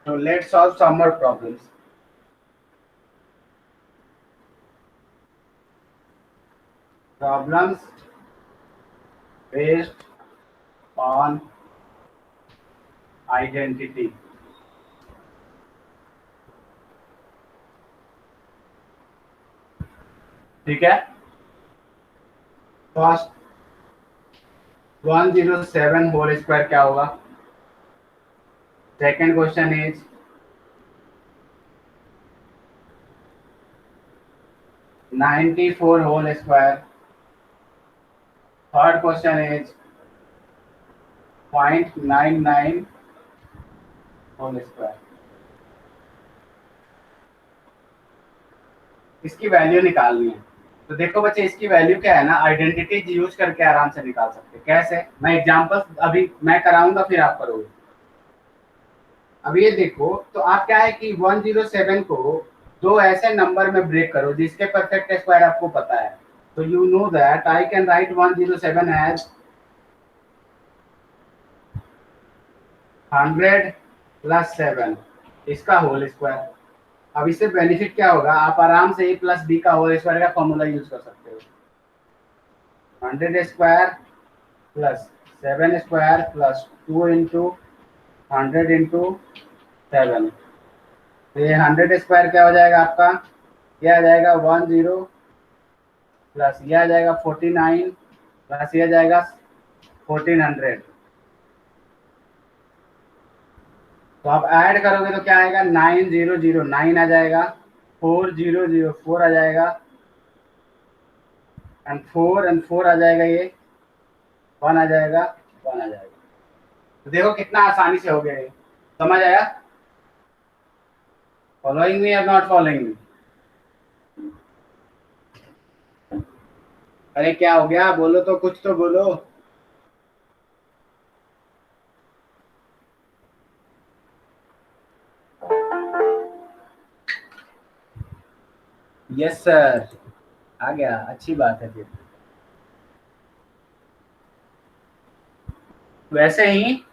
So let's solve some more problems. Problems based on identity. ठीक है, first 107 whole square क्या होगा? Second question is 94 whole square. Third question is 0.99 whole square. इसकी value निकालनी है. तो देखो बच्चे, इसकी वैल्यू क्या है ना, आइडेंटिटी यूज करके आराम से निकाल सकते हैं. कैसे? मैं एग्जांपल अभी मैं कराऊंगा, फिर आप करोगे. अब ये देखो, तो आप क्या है कि 107 को दो ऐसे नंबर में ब्रेक करो जिसके परफेक्ट स्क्वायर आपको पता है. तो you know that I can write 107 as 100 plus 7 इसका होल स्क्वायर. अब इससे बेनिफिट क्या होगा, आप आराम से a प्लस बी का होल स्क्वायर का फॉर्मूला यूज कर सकते हो. 100 square plus 7 square plus 2 into 100 into 7. तो ये 100 स्क्वायर क्या हो जाएगा आपका, ये आ जाएगा 10 प्लस ये आ जाएगा 49 प्लस ये आ जाएगा 1400. तो आप ऐड करोगे तो क्या आएगा, 9009 आ जाएगा, 4004 आ जाएगा, एंड 4 आ जाएगा, ये 1 आ जाएगा, 1 आ जाएगा. तो देखो कितना आसानी से हो गया ये. समझ आया? फॉलोइंग मी और नॉट फॉलोइंग मी? अरे क्या हो गया, बोलो तो, कुछ तो बोलो. यस सर, आ गया, अच्छी बात है. फिर वैसे ही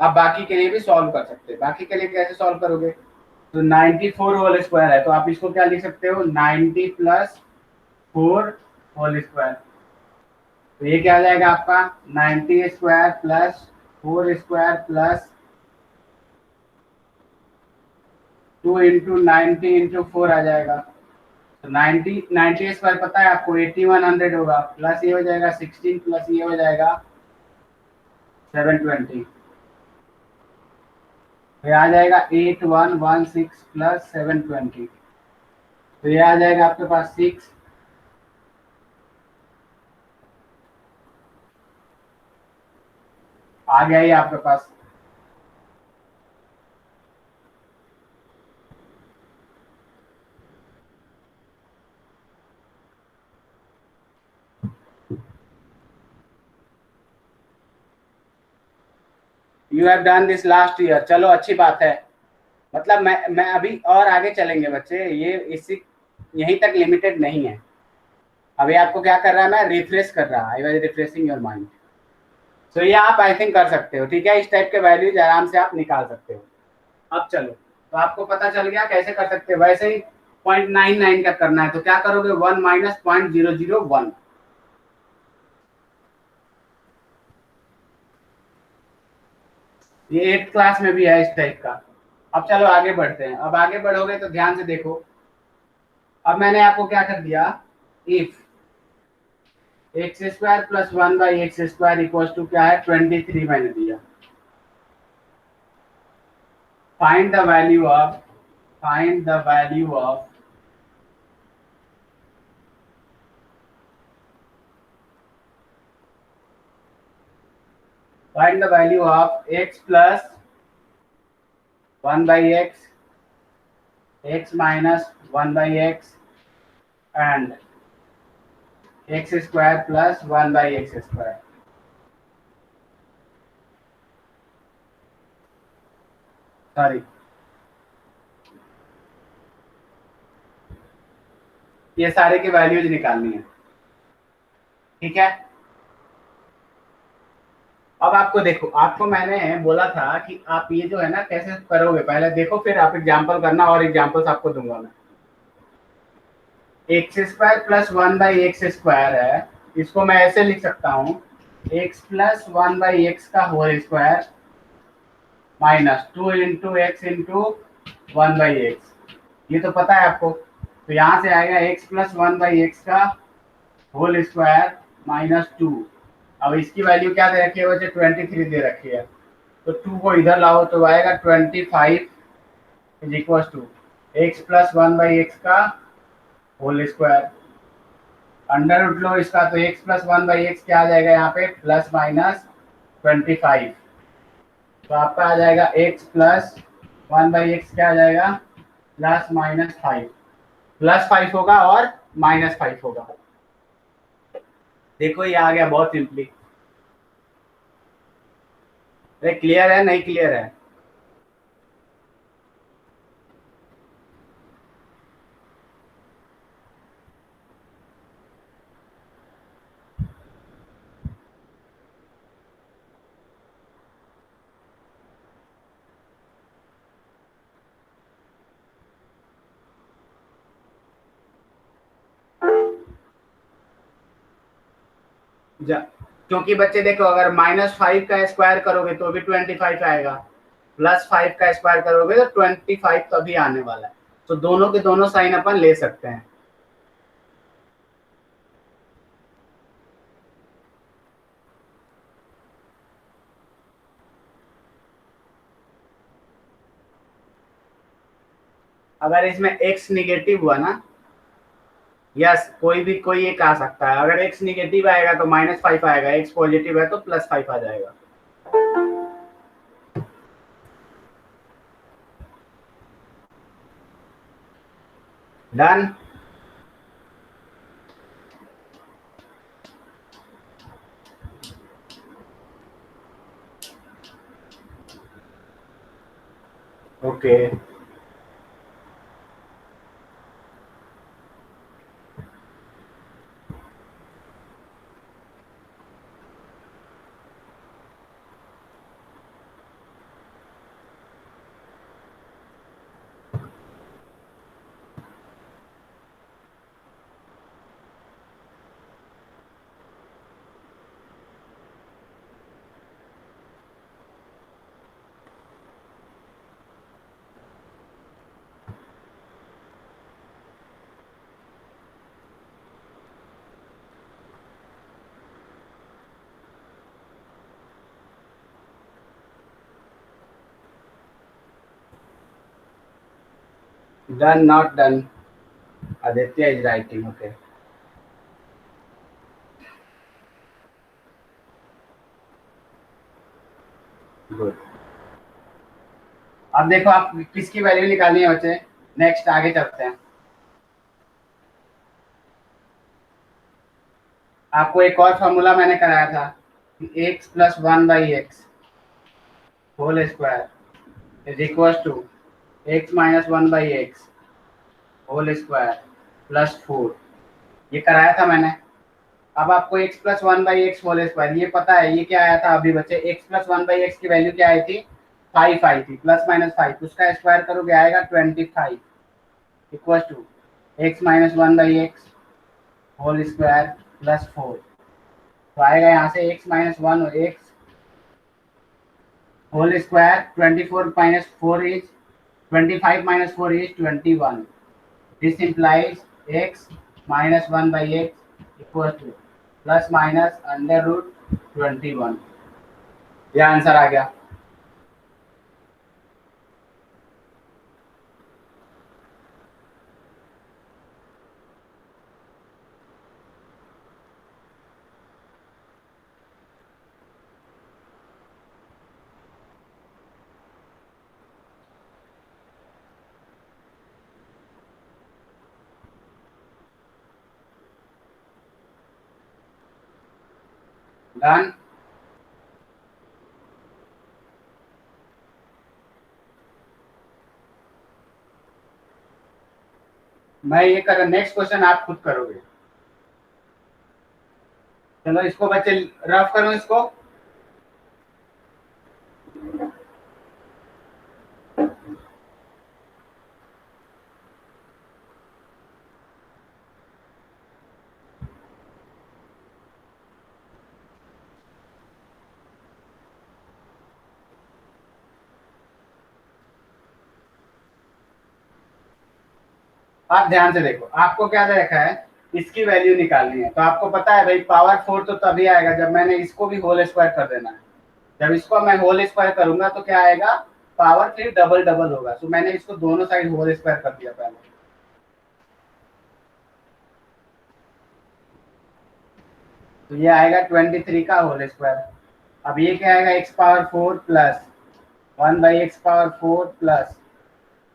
आप बाकी के लिए भी सॉल्व कर सकते हैं. बाकी के लिए कैसे सॉल्व करोगे? तो 94 होल स्क्वायर है, तो आप इसको क्या लिख सकते हो, 90 प्लस 4 होल स्क्वायर. तो ये क्या आ जाएगा आपका, 90 square plus 4 square plus 2 into 90 into 4 आ जाएगा. तो 90 स्क्वायर पता है आपको 8100 होगा, प्लस ये हो जाएगा 16 प्लस ये हो जाएगा 720. तो ये आ जाएगा 8116 प्लस 720. तो ये आ जाएगा आपके पास 6. आ गया ये आपके पास. You have done this last year. चलो अच्छी बात है. मतलब मैं अभी और आगे चलेंगे बच्चे, ये इसी यहीं तक लिमिटेड नहीं है. अभी आपको क्या कर रहा है, मैं रिफ्रेश कर रहा, I was refreshing your mind. So ये आप आई थिंक कर सकते हो. ठीक है, इस टाइप के वैल्यूज आराम से आप निकाल सकते हो. अब चलो, तो आपको पता चल गया कैसे कर सकते हो. वैसे ही 0.99 का करना है, तो क्या करोगे, 1 माइनस 0.001. ये 8th क्लास में भी है इस टाइप का. अब चलो आगे बढ़ते हैं. अब आगे बढ़ोगे तो ध्यान से देखो. अब मैंने आपको क्या कर दिया, if x square plus 1/x² equal to क्या है, 23 मैंने दिया. Find the value of find the value of find the value of x plus 1/x, x minus 1/x, and x square plus 1/x². Sorry, ये सारे की values निकालनी है. ठीक है, अब आपको देखो, आपको मैंने बोला था कि आप ये जो है ना कैसे करोगे, पहले देखो फिर आप एग्जाम्पल करना, और एग्जाम्पल्स आपको दूंगा मैं। X square plus one by x square है, इसको मैं ऐसे लिख सकता हूँ, x plus one by x का whole square minus two into x into one by x, ये तो पता है आपको। तो यहाँ से आएगा x plus one by x का होल स्क्वायर माइनस टू। अब इसकी वैल्यू क्या दे रखी है, वैसे 23 दे रखी है, तो टू को इधर लाओ तो आएगा 25 is equal to x plus one by x का होल स्क्वायर, अंडर रूट लो इसका, तो x plus one by x क्या आ जाएगा यहाँ पे, प्लस माइनस 25, तो आपका आ जाएगा x plus one by x क्या आ जाएगा, प्लस माइनस 5, प्लस 5 होगा और माइनस 5 होगा। देखो ये आ गया बहुत सिंपली। अरे क्लियर है नहीं क्लियर है? क्योंकि बच्चे देखो, अगर -5 का स्क्वायर करोगे तो भी 25 आएगा, +5 का स्क्वायर करोगे तो 25 तभी आने वाला है, तो दोनों के दोनों साइन अपन ले सकते हैं। अगर इसमें x निगेटिव हुआ ना, यस कोई भी कोई एक आ सकता है, अगर x निगेटिव आएगा तो -5 आएगा, x पॉजिटिव है तो +5 आ जाएगा। Done. Okay done not done, Aditya is writing. Okay good. अब देखो आप किसकी वैल्यू निकालनी है बच्चे, नेक्स्ट आगे चलते हैं। आपको एक और फॉर्मूला मैंने कराया था, x plus one by x whole square is equal to x minus one by x whole square plus 4, ये कराया था मैंने। अब आपको x plus one by x whole square, ये पता है ये क्या आया था अभी बच्चे, x plus one by x की वैल्यू क्या आई थी, 5 आई थी, +-5 उसका स्क्वायर करोगे आएगा 25 equal to x minus one by x whole square plus 4, तो आएगा यहाँ से x minus one x whole square 24 minus 4 is 25 minus 4 is 21, this implies x minus one by x equal to plus minus under root 21, ये answer आ गया। Done. मैं ये कर, नेक्स्ट क्वेश्चन आप खुद करोगे। चलो इसको बच्चे रफ करो इसको। आप ध्यान से देखो, आपको क्या दे रखा है, इसकी वैल्यू निकालनी है। तो आपको पता है भाई पावर 4 तो तभी आएगा जब मैंने इसको भी होल स्क्वायर कर देना है। जब इसको मैं होल स्क्वायर करूंगा तो क्या आएगा, पावर 3 डबल डबल होगा। तो मैंने इसको दोनों साइड होल स्क्वायर कर दिया पहले। तो ये आएगा 23 का होल स्क्वायर। अब ये क्या आएगा, x power 4 plus 1/x⁴ plus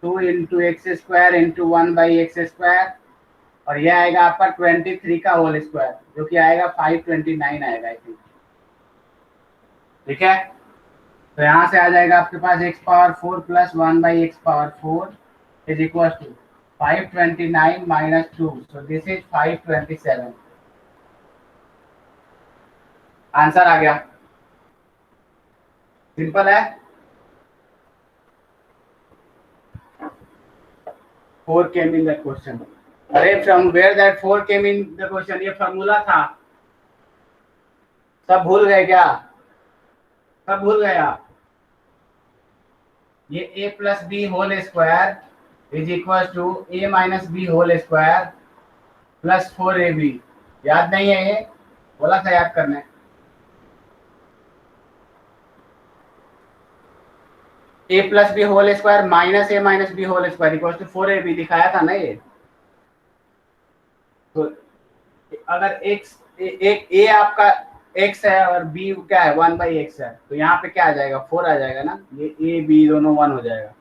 2 into x square into 1/x²। और ये आएगा आपका 23 का होल स्क्वायर, जो कि आएगा 529 आएगा आई थिंक। ठीक है, तो यहाँ से आ जाएगा आपके पास x⁴ plus 1/x⁴ is equal to 529 minus 2, so this is 527। Answer आ गया, सिंपल है। 4 केम इन द क्वेश्चन। अरे from where that 4 came in the question, ये फॉर्मूला था। सब भूल गए क्या, सब भूल गए आप। ये a plus b whole square is equal to a minus b whole square plus 4ab। याद नहीं है ये, बोला था याद करने। a plus b whole square minus a minus b whole square equal to 4ab दिखाया था ना ये। तो अगर x एक a आपका x है और b क्या है 1/x है, तो यहाँ पे क्या आ जाएगा, 4 आ जाएगा ना। ये a b दोनों 1 हो जाएगा।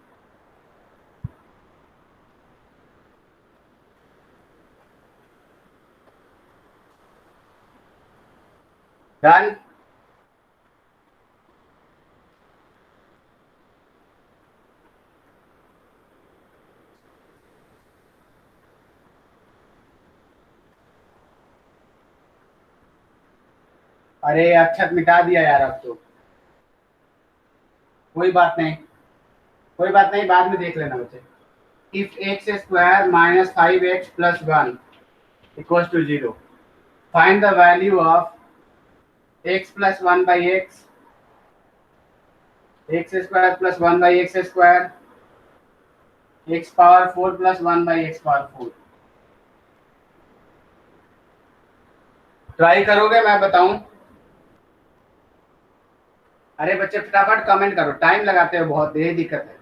डन। अरे अक्षत मिटा दिया यार अब तो। कोई बात नहीं, कोई बात नहीं, बाद में देख लेना बच्चे। If x square minus 5x plus 1 equal to 0, find the value of x plus 1/x, x square plus 1/x², x⁴ plus 1/x⁴। Try करोगे, मैं बताऊं। अरे बच्चे फटाफट कमेंट करो, टाइम लगाते हो बहुत, यही दिक्कत है।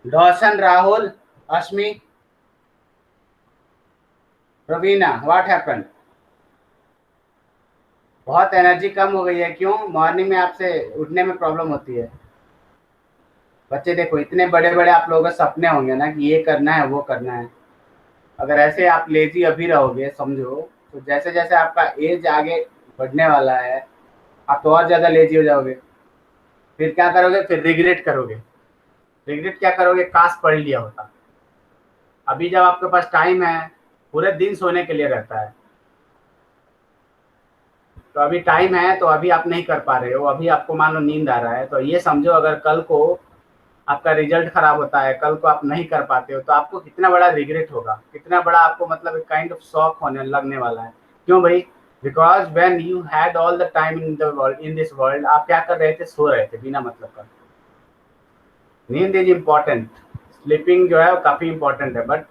रोशन, राहुल, अश्मी, रवीना, व्हाट हैपेंड। बहुत एनर्जी कम हो गई है, क्यों? मॉर्निंग में आपसे उठने में प्रॉब्लम होती है। बच्चे देखो, इतने बड़े बड़े आप लोगों के सपने होंगे ना कि ये करना है वो करना है। अगर ऐसे आप लेजी अभी रहोगे समझो, तो जैसे जैसे आपका एज आगे बढ़ने वाला है, आप तो और ज़्यादा लेजी हो जाओगे। फिर क्या करोगे, फिर रिग्रेट करोगे। रिग्रेट क्या करोगे, काश पढ़ लिया होता। अभी जब आपके पास टाइम है, पूरे दिन सोने के लिए रहता है, तो अभी टाइम है तो अभी आप नहीं कर पा रहे हो। अभी आपको मान लो नींद आ रहा है, तो ये समझो अगर कल को आपका रिजल्ट खराब होता है, कल को आप नहीं कर पाते हो, तो आपको कितना बड़ा रिग्रेट होगा, कितना बड़ा आपको मतलब एक काइंड ऑफ शॉक होने लगने वाला है। क्यों भाई? Because when you had all the time in the world, in this world, आप क्या कर रहे थे, सो रहे थे बिना मतलब का। नींद इज इम्पोर्टेंट, स्लीपिंग जो है वो काफी इम्पोर्टेंट है, बट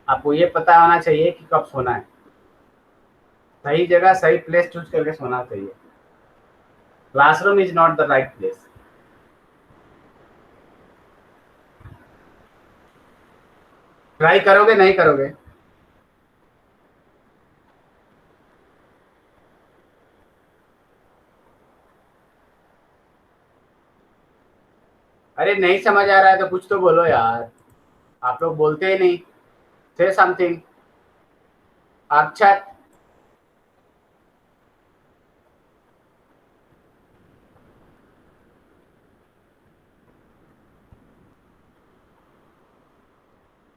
आपको ये पता होना चाहिए कि कब सोना है। सही जगह सही प्लेस चूज करके सोना चाहिए। Classroom is not the right place. Try करोगे, नहीं करोगे? अरे नहीं समझ आ रहा है तो कुछ तो बोलो यार, आप लोग बोलते ही नहीं। Say something. Akshat.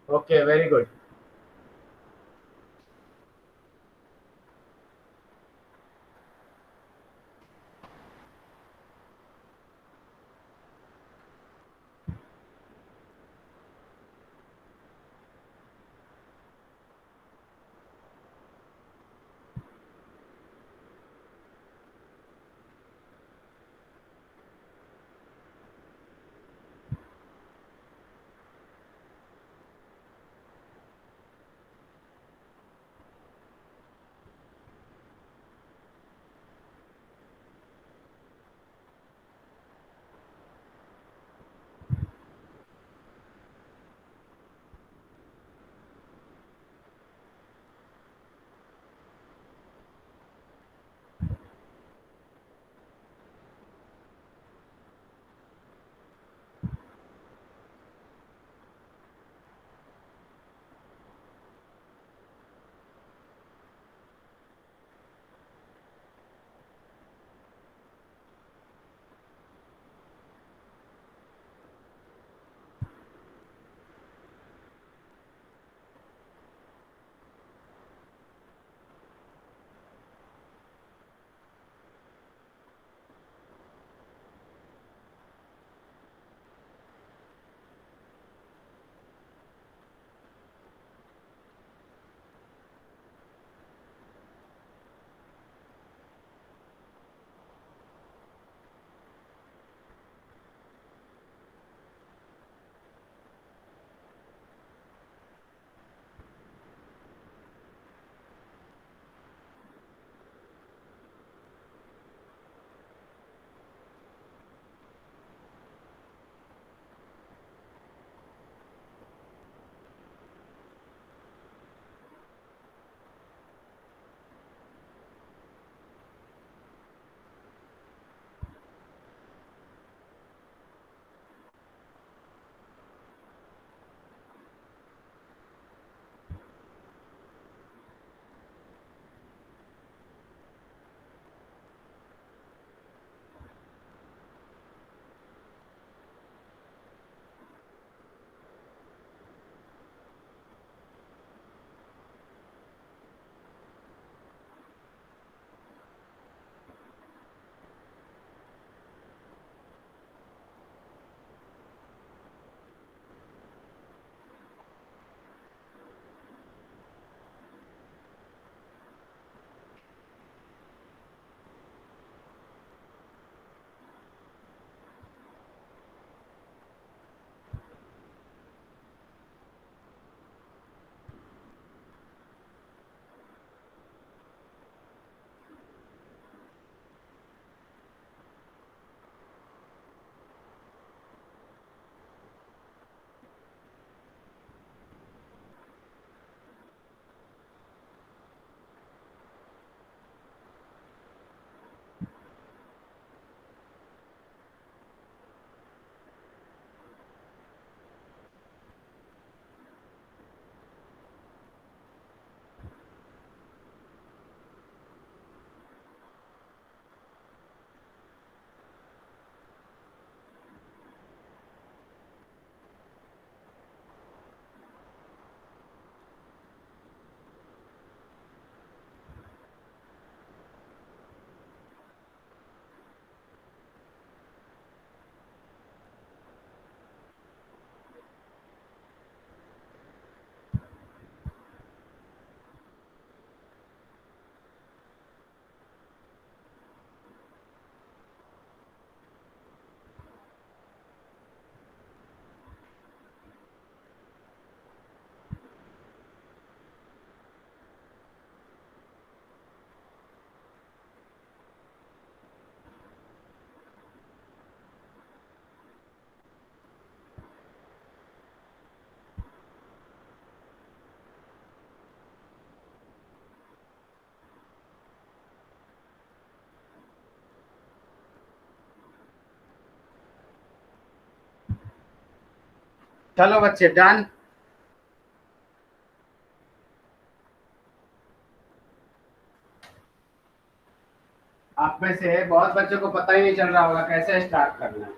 Okay, very good. चलो बच्चे डन। आप में से बहुत बच्चों को पता ही नहीं चल रहा होगा कैसे स्टार्ट करना है।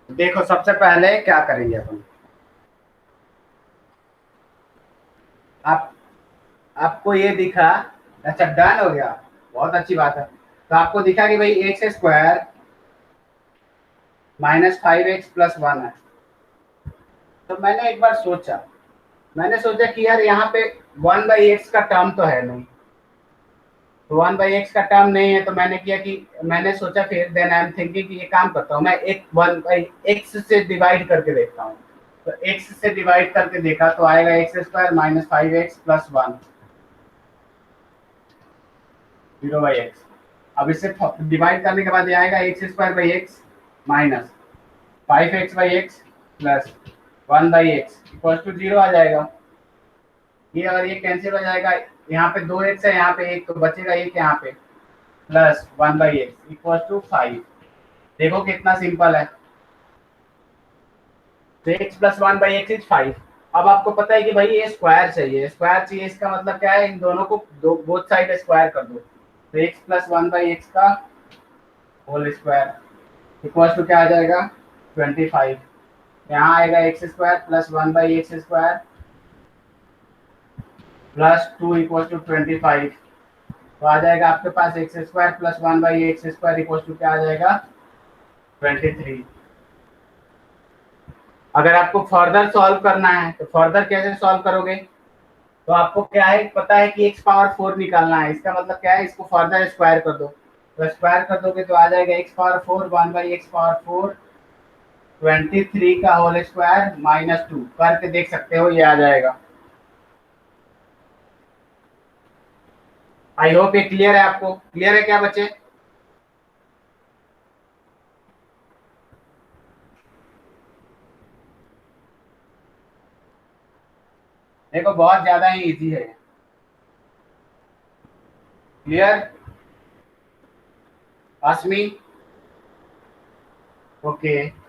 देखो सबसे पहले क्या करेंगे अपन, आप आपको ये दिखा, अच्छा डन हो गया, बहुत अच्छी बात है। तो आपको दिखा कि भाई एक्स स्क्वायर -5x+1 है। तो मैंने एक बार सोचा, कि यार यहाँ पे 1/x का टर्म तो है नहीं, तो 1/x का टर्म नहीं है, तो मैंने किया कि मैंने सोचा फिर देन आई एम थिंकिंग कि ये काम करता हूँ मैं, एक 1/x से डिवाइड करके देखता हूँ। तो x से डिवाइड करके देखा तो आएगा x² -5x+1 0/x। अब इससे डिवाइड करने के बाद ये आएगा x² -5x/x plus 1/x equal to 0 आ जाएगा। ये अगर ये कैंसिल हो जाएगा, यहाँ पे 2x है, यहाँ पे एक, तो बचेगा एक यहाँ पे प्लस 1/x इक्वल टू 5। देखो कितना सिंपल है। तो x प्लस 1/x इज 5। अब आपको पता है कि भाई ये स्क्वायर चाहिए, स्क्वायर चाहिए, इसका मतलब क्या है, इन दोनों को बोथ साइड स्क्वायर कर दो। तो x प्लस 1/x का होल स्क्वायर इक्वल टू क्या आ जाएगा 25। यहाँ आएगा x² plus 1/x² plus 2 equal to 25। तो आ जाएगा आपके पास x² plus 1/x² equal to क्या आ जाएगा 23। अगर आपको फर्दर सॉल्व करना है तो फर्दर कैसे सॉल्व करोगे, तो आपको क्या है पता है कि x⁴ निकालना है। इसका मतलब क्या है, इसको फर्दर स्क्वायर कर दो, तो स्क्वायर कर दोगे तो आ जाएगा x⁴ 1/x⁴ 23 का होल स्क्वायर -2 करके देख सकते हो, ये आ जाएगा। आई होप ये क्लियर है, आपको क्लियर है क्या बच्चे? देखो बहुत ज्यादा ही इजी है। Clear Asmi? Okay.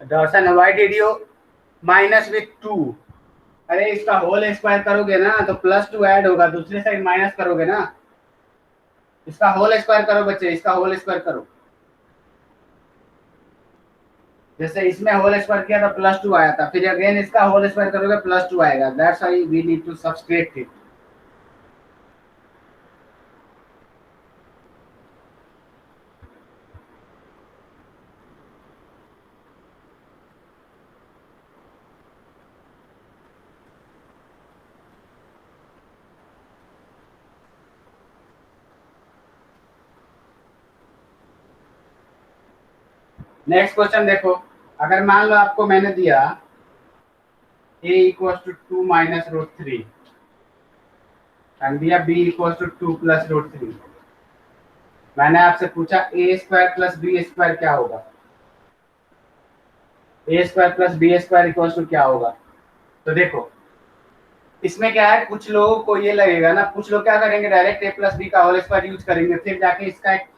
Darshan why did you -2? अरे इसका होल स्क्वायर करोगे ना तो +2 ऐड होगा, दूसरी साइड माइनस करोगे ना। इसका होल स्क्वायर करो बच्चे, इसका होल स्क्वायर करो। जैसे इसमें होल स्क्वायर किया था +2 आया था, फिर अगेन इसका होल स्क्वायर करोगे +2 आएगा। That's why we need to subtract it. Next question देखो, अगर मान लो आपको मैंने दिया a इक्वल टू 2 -√3 एंड दिया b इक्वल टू 2 +√3। मैंने आपसे पूछा a² प्लस b² क्या होगा, a² plus b² equal to क्या होगा। तो देखो इसमें क्या है, कुछ लोगों को ये लगेगा ना, कुछ लोग क्या करेंगे डायरेक्ट a प्लस बी का होल स्क्वायर यूज करेंगे, फिर जाके इसका एक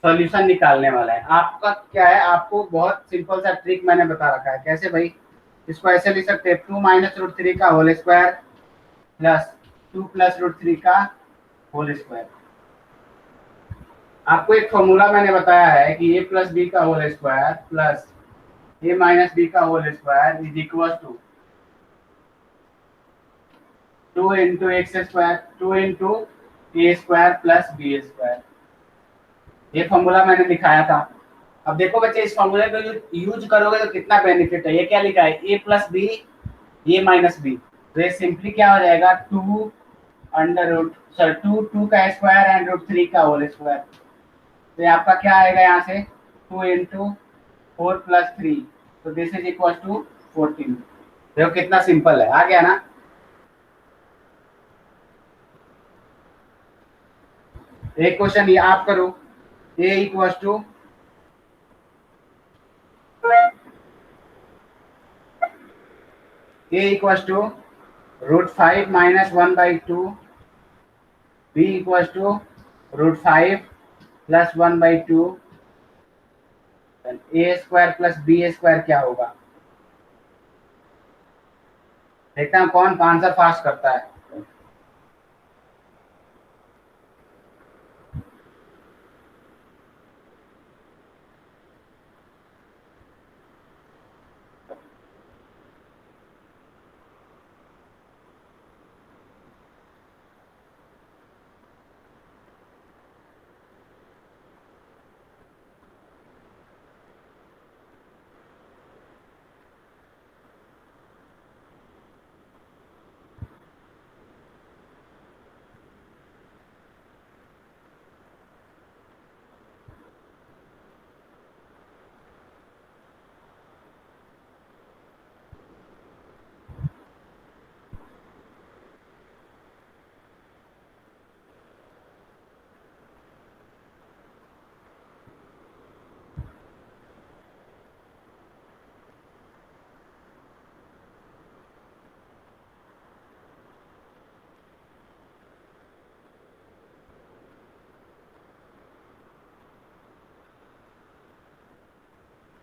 सॉल्यूशन निकालने वाला है। आपका क्या है, आपको बहुत सिंपल सा ट्रिक मैंने बता रखा है। कैसे भाई, इसको ऐसे लिख सकते हैं 2 -√3 का होल स्क्वायर प्लस 2 +√3 का होल स्क्वायर। आपको एक फॉर्मूला मैंने बताया है कि a प्लस बी का whole square plus a minus B का whole square is equal to two into x square, two into A square plus B square. ये फॉर्मूला मैंने दिखाया था। अब देखो बच्चे, इस फॉर्मूले को यूज करोगे तो कितना बेनिफिट है। ये क्या लिखा है, A plus B, A minus B. तो ये सिंपली क्या हो जाएगा, two under root, sorry two, two का स्क्वायर एंड रूट थ्री का होल स्क्वायर। तो ये आपका क्या आएगा यहाँ से, two into four plus three, तो दिस इज इक्वल टू 14। देखो कितना सिंपल है, आ गया ना। एक क्वेश्चन ये आप करो, A equal to root five minus one by two, B equal to root five plus one by two, A square plus B square क्या होगा। देखता हूँ कौन आंसर फास्ट करता है।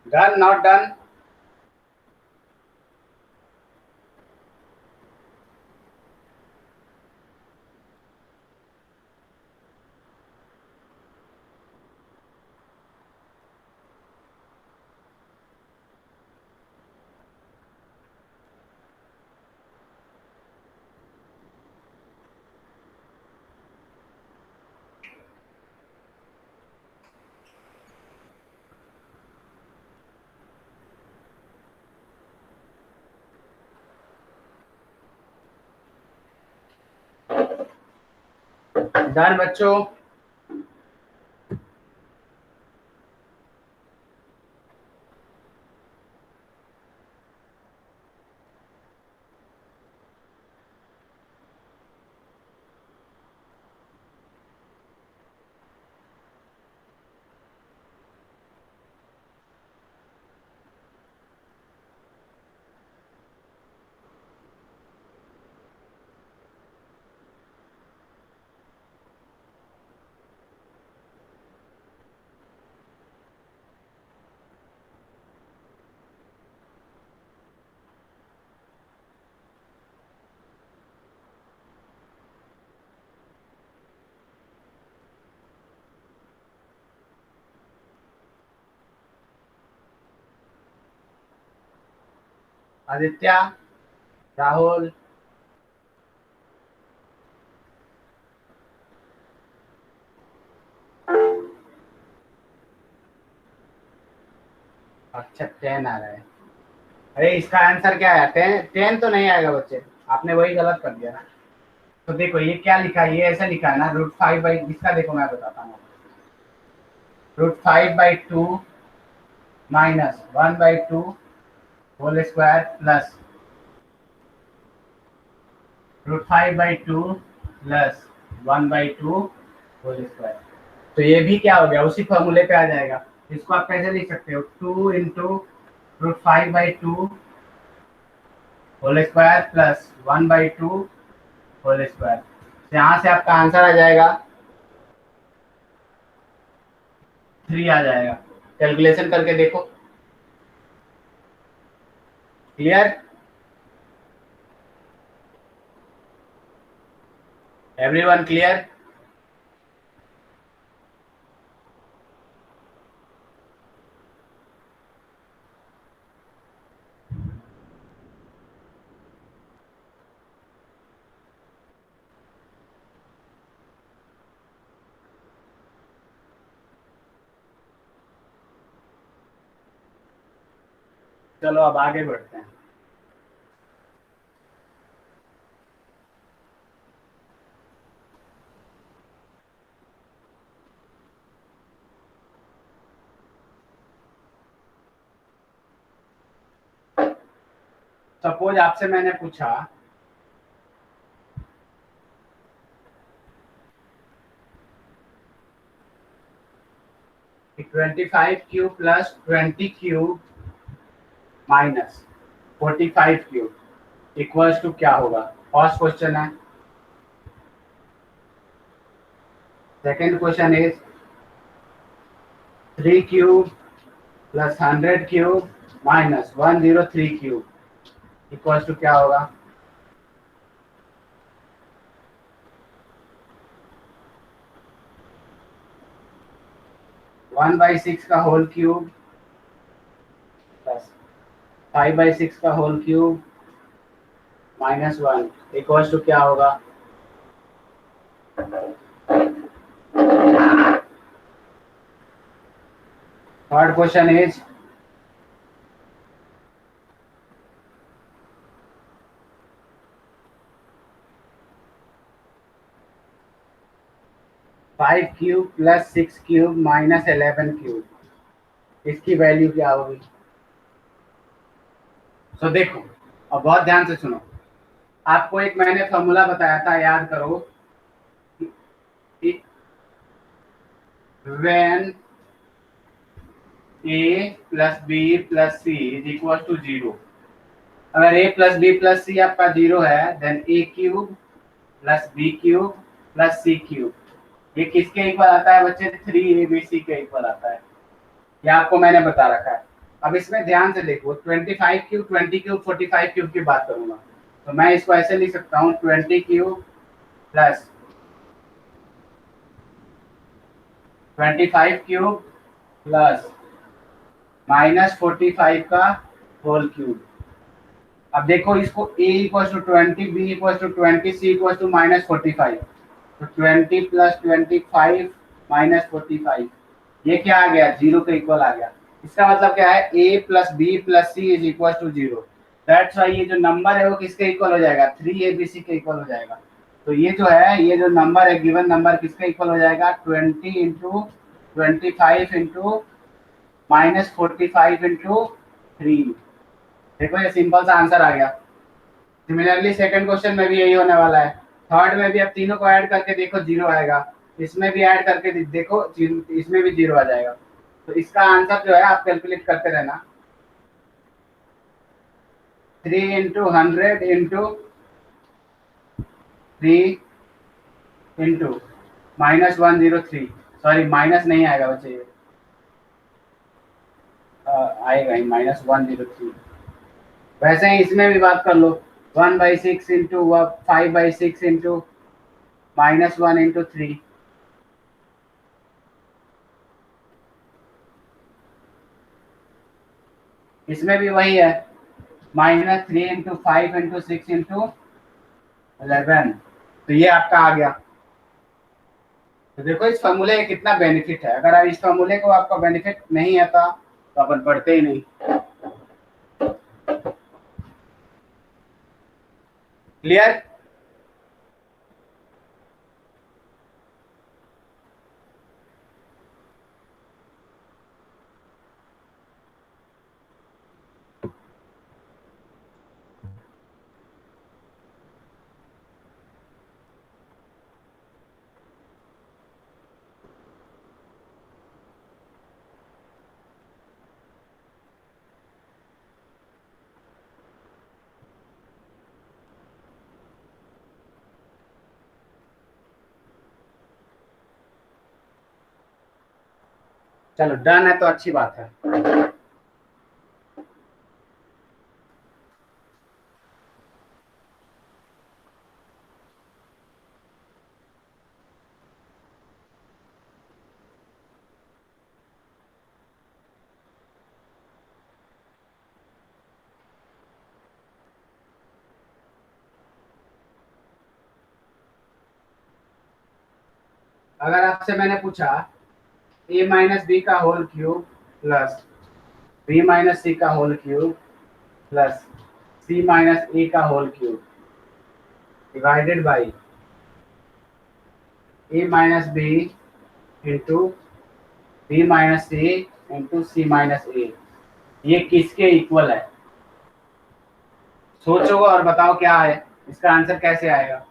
Done, not done. डन बच्चों। आदित्य, राहुल, अच्छा 10 आ रहा है। अरे इसका आंसर क्या है, 10, 10 तो नहीं आएगा बच्चे, आपने वही गलत कर दिया ना। तो देखो ये क्या लिखा है, ये ऐसा लिखा है ना, रूट फाइव बाई, इसका देखो मैं बताता हूँ, root five by two minus one by two whole square plus root five by two plus one by two whole square. तो ये भी क्या हो गया, उसी फॉर्मूले पे आ जाएगा। इसको आप कैसे लिख सकते हो, two into root five by two whole square plus one by two whole square. यहाँ से आपका आंसर आ जाएगा 3 आ जाएगा। कैलकुलेशन करके देखो। Clear, everyone clear. चलो अब आगे बढ़ते हैं। सपोज आपसे मैंने पूछा 25 cube plus 20 cube minus 45 cube equals to क्या होगा। फर्स्ट क्वेश्चन है। Second question is 3 cube plus 100 cube minus 103 cube equals to क्या होगा। 1/6 का होल क्यूब प्लस 5/6 का whole cube minus 1 equals to क्या होगा। Third question is 5 cube plus 6 cube minus 11 cube इसकी वैल्यू क्या होगी। तो देखो, अब बहुत ध्यान से सुनो। आपको एक मैंने फॉर्मूला बताया था, याद करो। When a plus b plus c is equal to 0, अगर a plus b plus c आपका 0 है, then a cube plus b cube plus c cube ये किसके इक्वल आता है बच्चे। 3abc के इक्वल आता है। ये आपको मैंने बता रखा है। अब इसमें ध्यान से देखो, 25 क्यूब 20 क्यूब 45 क्यूब की बात करूंगा, तो मैं इसको ऐसे लिख सकता हूँ 20 cube plus 25 cube plus minus 45 का होल क्यूब। अब देखो, इसको a equal to 20, b equal to 20, c equal to minus 45, तो 20 प्लस 25 माइनस 45 ये क्या आ गया, 0 के इक्वल आ गया। इसका मतलब क्या है, a plus B plus C is equal to 0। That's why ये जो नंबर है वो किसके इक्वल हो जाएगा, 3abc के इक्वल हो जाएगा। तो ये जो है, ये जो नंबर है, गिवन नंबर किसके इक्वल हो जाएगा, 20 इंटू 25 इंटू माइनस 45 इंटू 3। देखो ये सिंपल सा आंसर आ गया। सिमिलरली सेकंड क्वेश्चन में भी यही होने वाला है। थर्ड में भी अब तीनों को ऐड करके देखो 0 आएगा, इसमें भी ऐड करके देखो इसमें भी 0 आ जाएगा। तो इसका आंसर जो है आप कैलकुलेट करते रहना। 3 into 100 into 3 into minus 103, sorry minus नहीं आएगा बच्चे, ये आएगा ही -103। वैसे ही इसमें भी बात कर लो, 1/6 इंटू 5/6 इंटू -1 इंटू 3, इसमें भी वही है, -3 इंटू 5 इंटू 6 इंटू 11। तो ये आपका आ गया। तो देखो इस फॉर्मूले का कितना बेनिफिट है। अगर आप इस फॉर्मूले को आपका बेनिफिट नहीं आता तो अपन पढ़ते ही नहीं। क्लियर। चलो डन है तो अच्छी बात है। अगर आपसे मैंने पूछा a माइनस बी का whole cube plus b minus C का whole cube plus C minus A का whole cube divided by A minus B into B minus C into C minus A. ये किसके इक्वल है? सोचो और बताओ क्या है इसका आंसर, कैसे आएगा?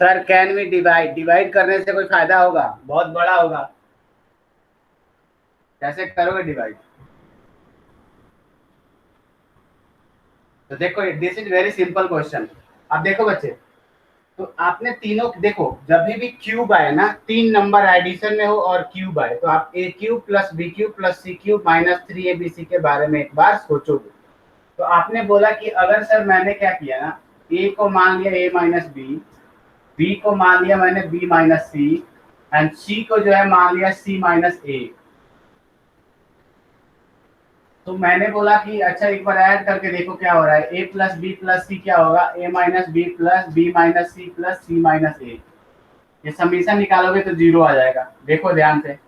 Sir can we divide? Divide करने से कोई फायदा होगा? बहुत बड़ा होगा। कैसे करोगे डिवाइड? तो देखो this is very simple question. अब देखो बच्चे, तो आपने तीनों देखो, जब भी क्यूब आए ना, तीन नंबर एडिशन में हो और क्यूब आए, तो आप A cube plus B cube plus C cube minus 3abc के बारे में एक बार सोचोगे। तो आपने बोला कि अगर सर मैंने क्या किया ना, ए को मान लिया ए माइनस बी को मान लिया मैंने बी माइनस सी, एंड सी को जो है मान लिया सी माइनस ए। तो मैंने बोला कि अच्छा एक बार ऐड करके देखो क्या हो रहा है। A plus B plus C क्या होगा? A minus B plus B minus C plus C minus A. ये समीशन निकालोगे तो जीरो आ जाएगा। देखो ध्यान से,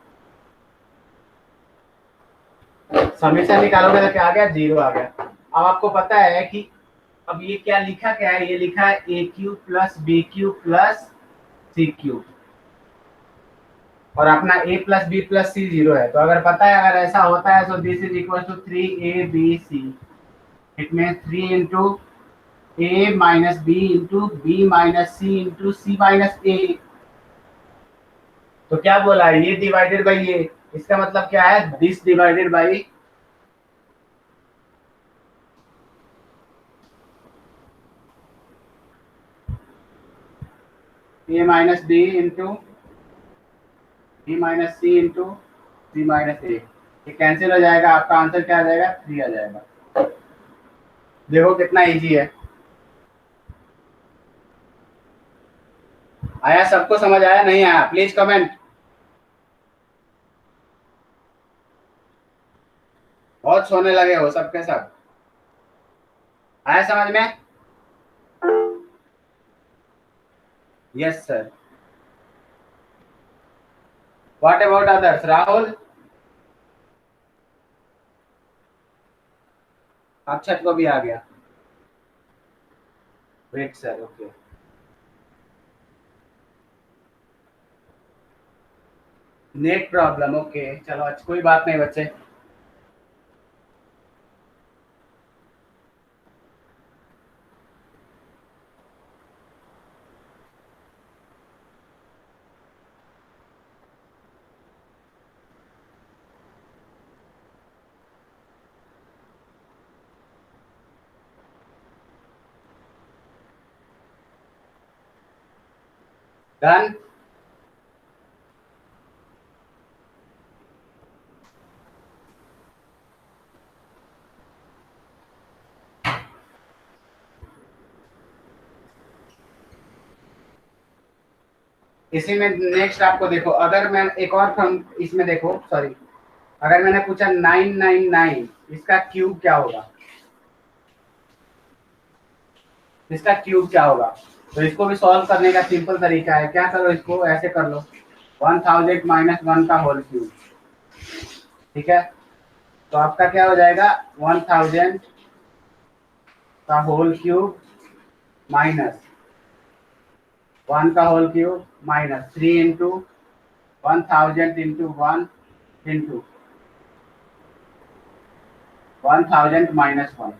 समीशन निकालोगे तो क्या आ गया? जीरो आ गया। अब आपको पता है कि अब ये क्या लिखा, क्या है ये लिखा है A cube plus B cube plus C cube, और अपना a plus B plus C zero है। तो अगर पता है अगर ऐसा होता है तो this is equal to 3abc। It mean 3 into A minus B into B minus C into C minus A. तो क्या बोला है? ये डिवाइडेड बाई ये। इसका मतलब क्या है? This divided by A minus B into B minus C into C minus A. ये कैंसिल हो जाएगा, आपका आंसर क्या आ जाएगा? 3 आ जाएगा। देखो कितना इजी है। आया? सबको समझ आया? नहीं आया प्लीज कमेंट। बहुत सोने लगे हो सबके सब। आया समझ में? Yes sir. What about others? Rahul, Akshat को भी आ गया। Wait sir, okay. Net problem, okay चलो अच्छा कोई बात नहीं बच्चे। डन। इसी में नेक्स्ट आपको देखो, अगर मैं एक और फ्रॉम इसमें देखो, सॉरी, अगर मैंने पूछा 999 इसका क्यूब क्या होगा? इसका क्यूब क्या होगा? तो इसको भी सॉल्व करने का सिंपल तरीका है। क्या करो, इसको ऐसे कर लो, 1000 माइनस 1 का होल क्यूब। ठीक है, तो आपका क्या हो जाएगा? 1000 का होल क्यूब माइनस 1 का whole cube minus 3 into 1000 into 1 into 1000 minus 1।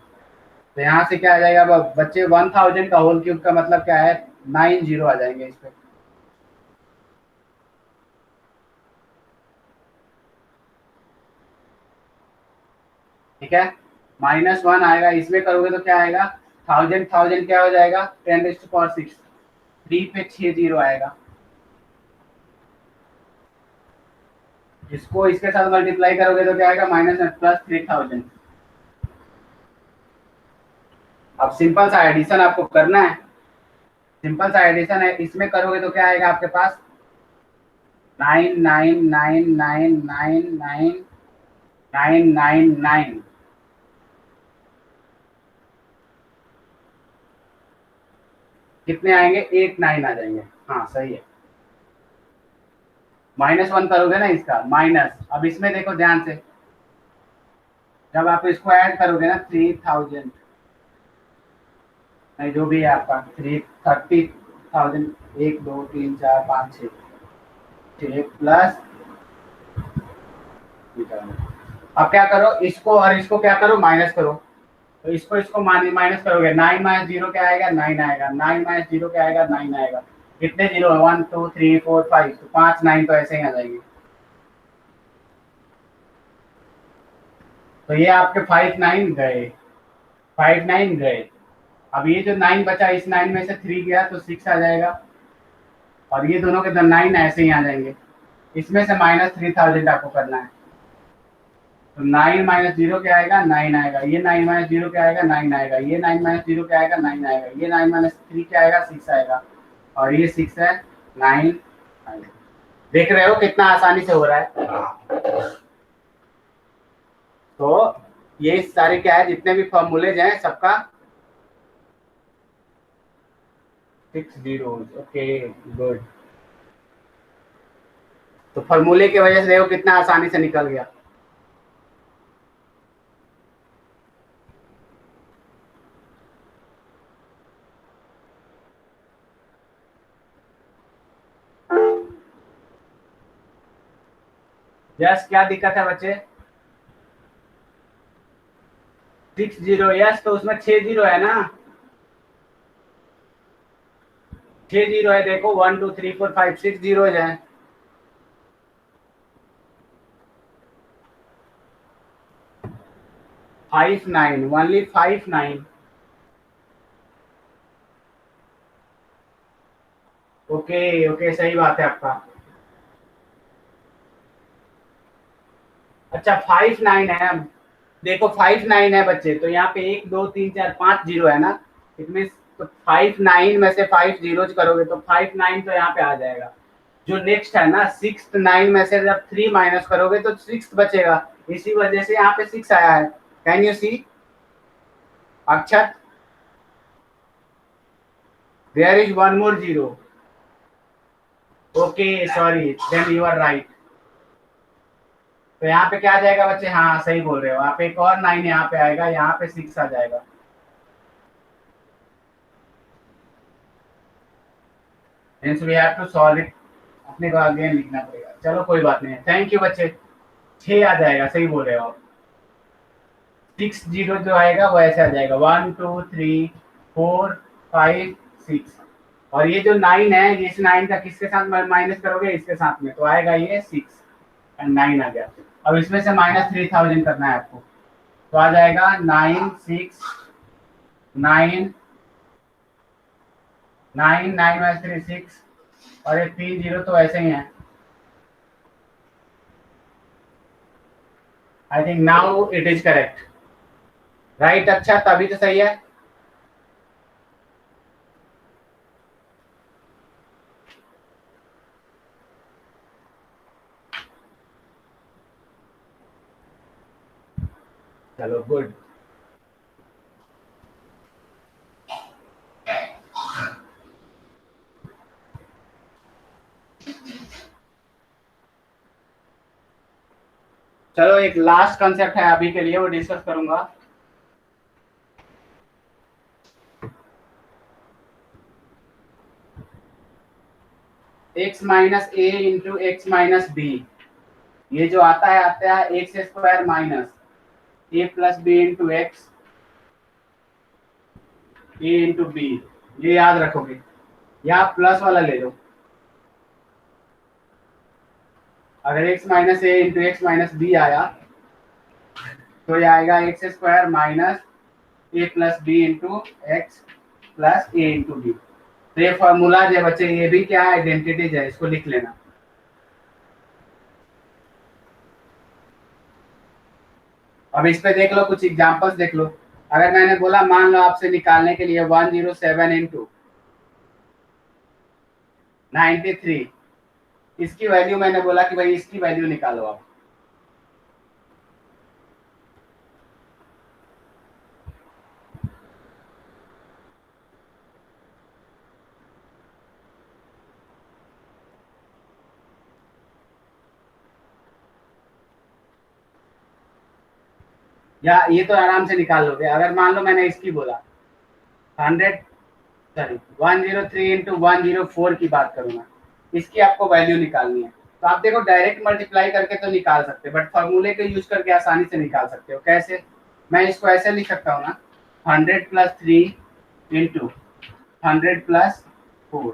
तो यहाँ से क्या आ जाएगा बच्चे? 1000 का होल क्यूब का मतलब क्या है? 9 जीरो आ जाएंगे इस पे। ठीक है, माइनस 1 आएगा, इसमें करोगे तो क्या आएगा? 1000 1000 क्या हो जाएगा? 10⁶। 3 पे 6 जीरो आएगा। इसको इसके साथ मल्टीप्लाई करोगे तो क्या आएगा माइनस प्लस 3000। अब सिंपल सा एडिशन आपको करना है, सिंपल सा एडिशन है, इसमें करोगे तो क्या आएगा आपके पास 9999999999 कितने आएंगे 89 आ जाएंगे। हाँ सही है। -1 करोगे ना इसका माइनस, अब इसमें देखो ध्यान से, जब आप इसको ऐड करोगे ना 3000 नहीं जो भी है आपका 30,000 1 2 3 4 5 6 प्लस, अब क्या करो इसको और इसको क्या करो माइनस करो, तो इसको इसको माइनस करोगे 9 माइनस 0 क्या आएगा 9 आएगा, 9 माइनस 0 क्या आएगा 9 आएगा। कितने जीरो है 1 2 3 4 5, तो 5 9 तो ऐसे ही आ जाएंगे। तो ये आपके 5 9 गए, 5 9 गए। अब ये जो 9 बचा इस 9 में से 3 गया तो 6 आ जाएगा, और ये दोनों के 9 ऐसे ही आ जाएंगे। इसमें से -3000 आपको करना है, तो 9 माइनस 0 क्या आएगा 9 आएगा, ये 9 माइनस 0 क्या आएगा 9 आएगा, ये 9 माइनस 0 क्या आएगा 9 आएगा, ये 9 माइनस 3 क्या आएगा 6 आएगा, और ये 6 है 9 आएगा। देख रहे हो कितना आसानी से हो रहा है। तो ये सारे क्या है जितने भी फॉर्मूलेज हैं सबका 6 zeros। Okay good. तो फॉर्मूले की वजह से देखो कितना आसानी से निकल गया। यस क्या दिक्कत है बच्चे 6 0 यस, तो उसमें 6 0 है ना, 6 0 है देखो 1 2 3 4 5 6 0 है। 5 9 ओनली 5 9। ओके ओके सही बात है आपका। अच्छा 5 9 है, अब देखो 5 9 है बच्चे, तो यहाँ पे 1 2 3 4 5 जीरो है ना, इसमें तो 5 9 में से 5 जीरो करोगे तो 5 9 तो यहाँ पे आ जाएगा। जो नेक्स्ट है ना 6 9 में से जब 3 माइनस करोगे तो 6 बचेगा, इसी वजह से यहाँ पे 6 आया है। Can you see Akshat, there is one more zero. Okay sorry then you are right. तो यहाँ पे क्या आ जाएगा बच्चे, हाँ सही बोल रहे हो आप, एक और 9 यहाँ पे आएगा, यहाँ पे 6 आ जाएगा। Hence we have to solve it, अपने को अगेन लिखना पड़ेगा। चलो कोई बात नहीं है, थैंक यू बच्चे। 6 आ जाएगा, सही बोल रहे हो आप। 6 0 जो आएगा वो ऐसे आ जाएगा 1 2 3 4 5 6, और ये जो 9 है इस 9 का किसके साथ माइनस करोगे इसके साथ में, तो आएगा ये 6 एंड 9 आ गया। अब इसमें से -3000 करना है आपको, तो आ जाएगा 9 6 9 9 9 माइनस 3 6, और ये 3 0 तो ऐसे ही है। I think now it is correct right. अच्छा तभी तो सही है। चलो गुड। चलो एक लास्ट कंसेप्ट है अभी के लिए, वो डिस्कस करूंगा। x minus A into X minus B, ये जो आता है x square minus A plus B into x A into B, ये याद रखोगे, या प्लस वाला ले लो। अगर x minus A into X minus B आया तो ये आएगा X square minus A plus B into X plus A into B. तो ये फॉर्मूला है बच्चे, ये भी क्या है आइडेंटिटीज है, इसको लिख लेना। अब इस पे देख लो, कुछ एग्जांपल्स देख लो। अगर मैंने बोला मान लो आपसे निकालने के लिए 107 इंटू 93, इसकी वैल्यू मैंने बोला कि भाई इसकी वैल्यू निकालो आप। या ये तो आराम से निकाल लोगे। अगर मान लो मैंने इसकी बोला 100, सॉरी 103 इंटू 104 की बात करूंगा, इसकी आपको वैल्यू निकालनी है। तो आप देखो डायरेक्ट मल्टीप्लाई करके तो निकाल सकते, बट फॉर्मूले के यूज करके आसानी से निकाल सकते हो। कैसे? मैं इसको ऐसे लिख सकता हूँ ना, 100 प्लस 3 इंटू 100 प्लस 4।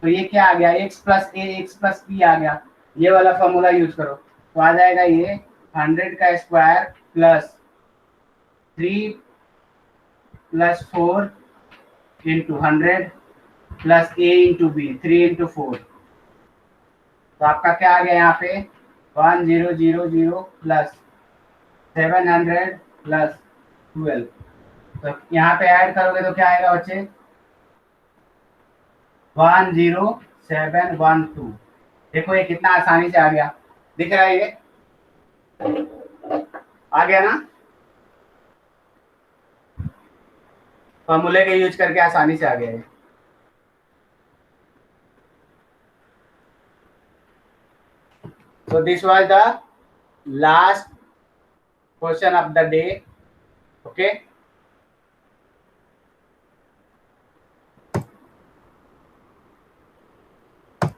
तो ये क्या आ गया, एक्स प्लस ए एक्स प्लस बी आ गया। ये वाला फॉर्मूला यूज करो तो आ जाएगा ये 100 का square plus 3 plus 4 into 100 plus A into B 3 into 4। तो आपका क्या आ गया यहाँ पे 1000 प्लस 700 प्लस 12। तो यहाँ पे ऐड करोगे तो क्या आएगा बच्चे 10712। देखो ये कितना आसानी से आ गया, दिख रहा है ये आ गया ना, फॉर्मूले के यूज करके आसानी से आ गया है। So this was the last question of the day. Okay.